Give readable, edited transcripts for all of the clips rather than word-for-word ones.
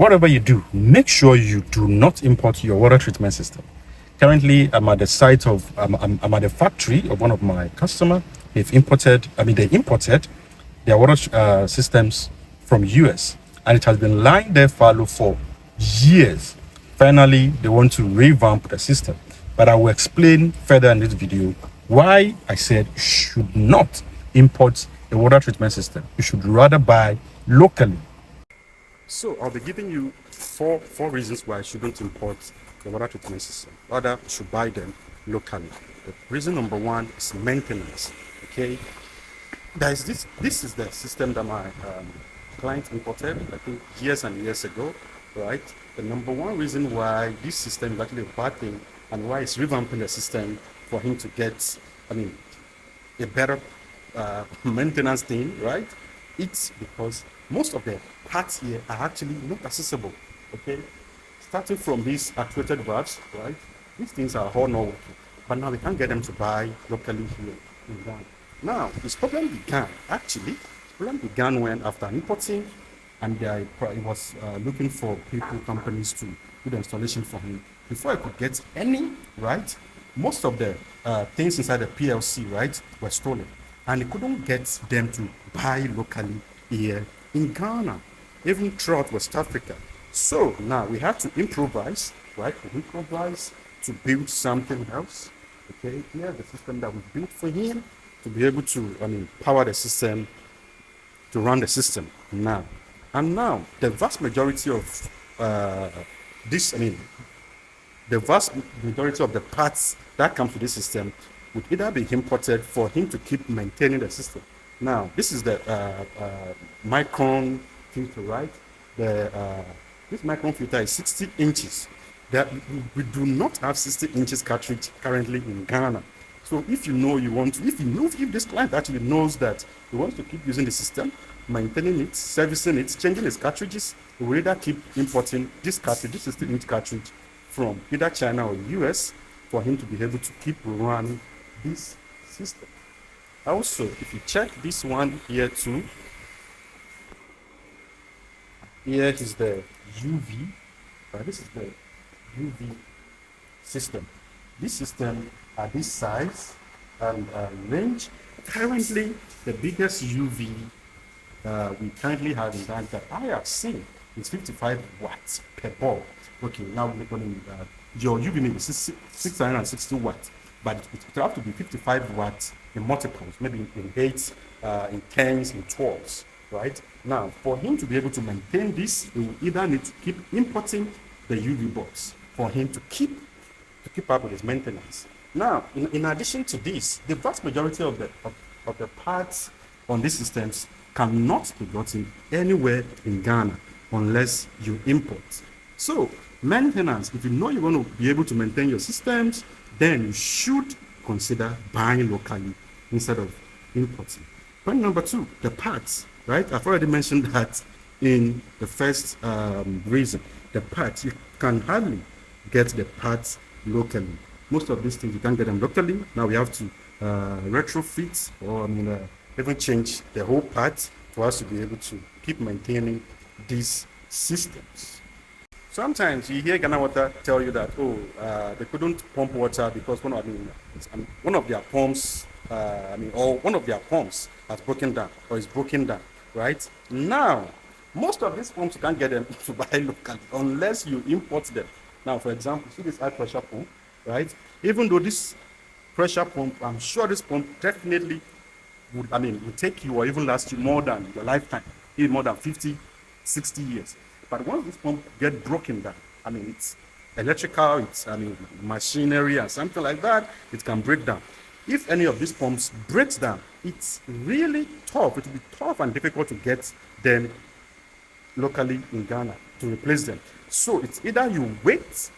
whatever you do, make sure you do not import your water treatment system. Currently, I'm at the site of, I'm at the factory of one of my customer. They imported their water systems from US, and it has been lying there fallow for years. Finally, they want to revamp the system, but I will explain further in this video why I said you should not import a water treatment system. You should rather buy locally. So I'll be giving you four reasons why I shouldn't import the water treatment system. Rather, you should buy them locally. The reason number one is maintenance. Okay, there is this is the system that my client imported, I think, years and years ago, right? The number one reason why this system is actually a bad thing and why it's revamping the system for him to get, a better maintenance thing, right? It's because most of the parts here are actually not accessible. Okay, starting from these actuated valves, right? These things are all not working, but now we can't get them to buy locally here in Ghana. Now, this problem began when, after importing, and I was looking for companies to do the installation for him. Before I could get any, right, most of the things inside the PLC, right, were stolen. And he couldn't get them to buy locally here in Ghana, even throughout West Africa. So now we have to improvise, right? We improvise to build something else. Okay, here's the system that we built for him to be able to, power the system, to run the system now. And now the vast majority of the vast majority of the parts that come to this system would either be imported for him to keep maintaining the system. Now, this is the micron filter, right? This micron filter is 60 inches. We do not have 60 inches cartridge currently in Ghana. So if you know if this client actually knows that he wants to keep using the system, maintaining it, servicing it, changing his cartridges, we will either keep importing this 60-inch cartridge from either China or US for him to be able to keep running this system. Also, if you check this one here too, here is the UV. This is the UV system. This system at this size and range. Currently, the biggest UV we currently have in Ghana that I have seen is 55 watts per bulb. Okay, now we're going to your UV may be 660 watts, but it will have to be 55 watts in multiples, maybe in 8s, in 10s, in 12s, right? Now, for him to be able to maintain this, we will either need to keep importing the UV bulbs for him to keep up with his maintenance. Now, in addition to this, the vast majority of the parts on these systems cannot be gotten anywhere in Ghana unless you import. So, maintenance, if you know you're going to be able to maintain your systems, then you should consider buying locally instead of importing. Point number two, the parts, right? I've already mentioned that in the first reason. The parts, you can hardly get the parts locally. Most of these things you can't get them locally. Now we have to retrofit or even change the whole part for us to be able to keep maintaining these systems. Sometimes you hear Ghana Water tell you that they couldn't pump water because one of their pumps has broken down or is broken down, right? Now, most of these pumps you can't get them to buy locally unless you import them. Now, for example, see this high pressure pump, right? Even though this pressure pump, I'm sure this pump definitely would take you or even last you more than your lifetime, even more than 50, 60 years. But once this pump get broken down, it's electrical, it's machinery and something like that, it can break down. If any of these pumps breaks down, it's really tough. It will be tough and difficult to get them locally in Ghana to replace them. So it's either you wait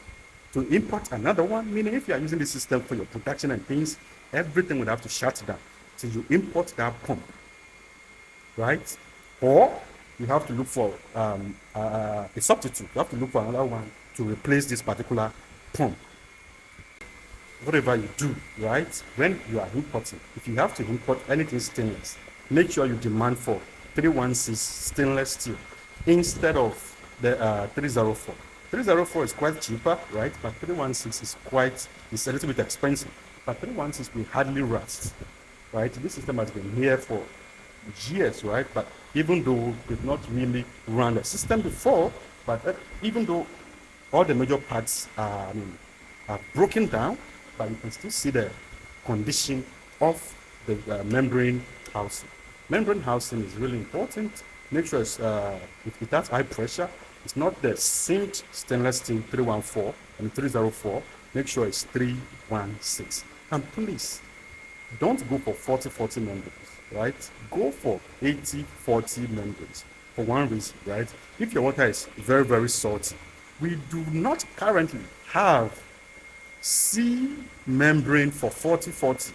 to import another one, meaning if you are using the system for your production and things, everything would have to shut down till you import that pump, right? Or you have to look for a substitute. You have to look for another one to replace this particular pump. Whatever you do, right, when you are importing, if you have to import anything stainless, make sure you demand for 316 stainless steel instead of the 304. 304 is quite cheaper, right? But 316 is a little bit expensive. But 316 will hardly rust, right? This system has been here for years, right? But even though we've not really run the system before, but even though all the major parts are broken down, but you can still see the condition of the membrane housing. Membrane housing is really important. Make sure it has high pressure. It's not the same stainless steel 314 and 304. Make sure it's 316. And please, don't go for 40-40 membranes, right? Go for 80-40 membranes for one reason, right? If your water is very, very salty, we do not currently have C membrane for 40-40,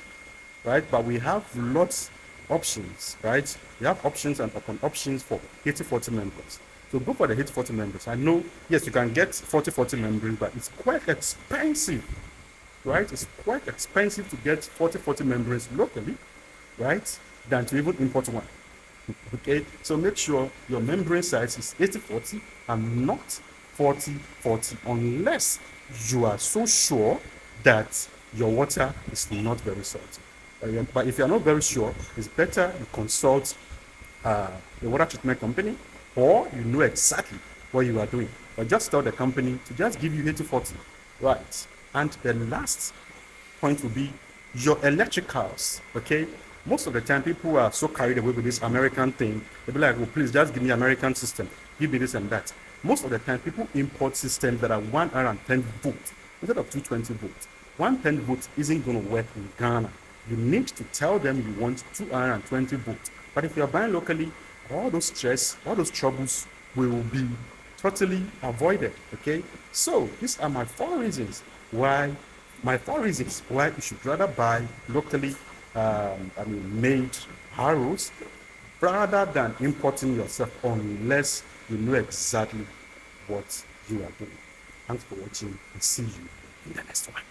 right? But we have lots options, right? We have options and upon options for 80-40 membranes. So go for the 80-40 membranes. I know, yes, you can get 40-40 membrane, but it's quite expensive, right? It's quite expensive to get 40-40 membranes locally, right? Than to even import one. Okay, so make sure your membrane size is 80-40 and not 40-40, unless you are so sure that your water is not very salty. But if you are not very sure, it's better you consult the water treatment company, or you know exactly what you are doing. But just tell the company to just give you 80-40, right? And the last point will be your electricals, okay? Most of the time, people are so carried away with this American thing. They'll be like, oh, please just give me American system. Give me this and that. Most of the time, people import systems that are 110 volts instead of 220 volts. 110 volts isn't going to work in Ghana. You need to tell them you want 220 volts. But if you're buying locally, all those stress, all those troubles will be totally avoided, okay? So these are my four reasons why you should rather buy locally made harrows rather than importing yourself, unless you know exactly what you are doing. Thanks for watching, and see you in the next one.